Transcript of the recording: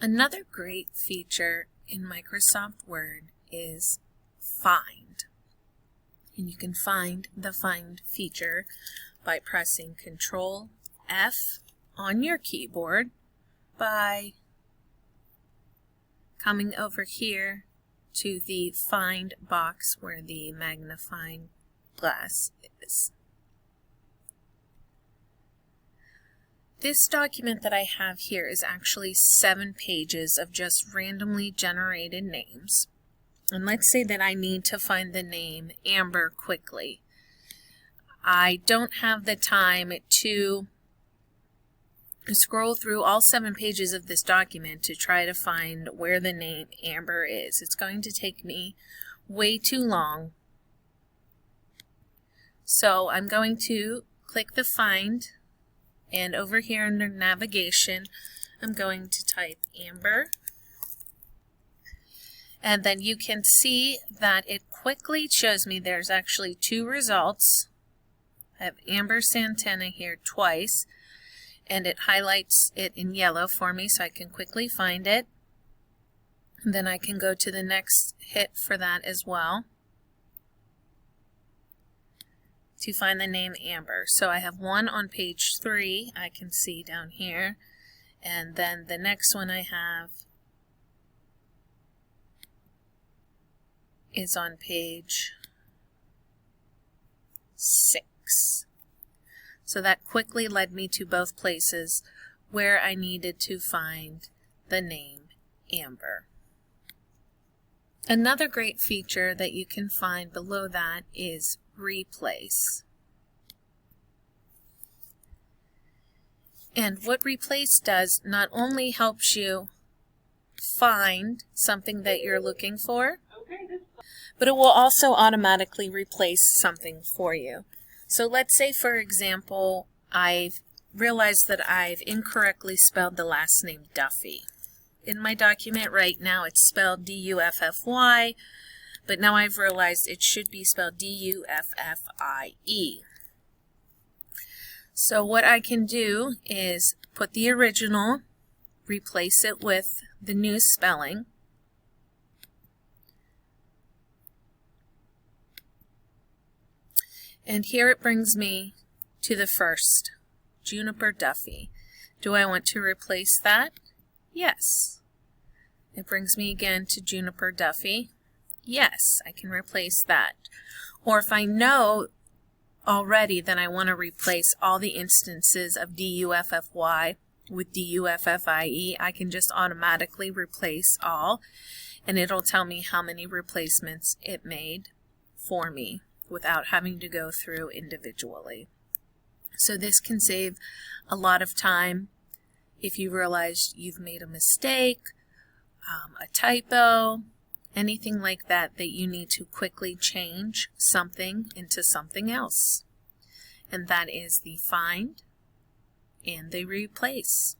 Another great feature in Microsoft Word is Find. And you can find the Find feature by pressing Control F on your keyboard, by coming over here to the Find box where the magnifying glass is. This document that I have here is actually 7 pages of just randomly generated names. And let's say that I need to find the name Amber quickly. I don't have the time to scroll through all 7 pages of this document to try to find where the name Amber is. It's going to take me way too long. So I'm going to click the Find, and over here under Navigation, I'm going to type Amber. And then you can see that it quickly shows me there's actually 2 results. I have Amber Santana here twice, and it highlights it in yellow for me so I can quickly find it. And then I can go to the next hit for that as well to find the name Amber. So I have one on page 3, I can see down here, and then the next one I have is on page 6. So that quickly led me to both places where I needed to find the name Amber. Another great feature that you can find below that is Replace. And what Replace does not only helps you find something that you're looking for, but it will also automatically replace something for you. So let's say, for example, I've realized that I've incorrectly spelled the last name Duffy. In my document right now it's spelled D-U-F-F-Y, but now I've realized it should be spelled D-U-F-F-I-E. So what I can do is put the original, replace it with the new spelling, and here it brings me to the first, Juniper Duffy. Do I want to replace that? Yes. It brings me again to Juniper Duffy. Yes, I can replace that. Or if I know already that I want to replace all the instances of D-U-F-F-Y with D-U-F-F-I-E, I can just automatically replace all, and it'll tell me how many replacements it made for me without having to go through individually. So this can save a lot of time if you realize you've made a mistake, a typo, anything like that you need to quickly change something into something else. And that is the Find and the Replace.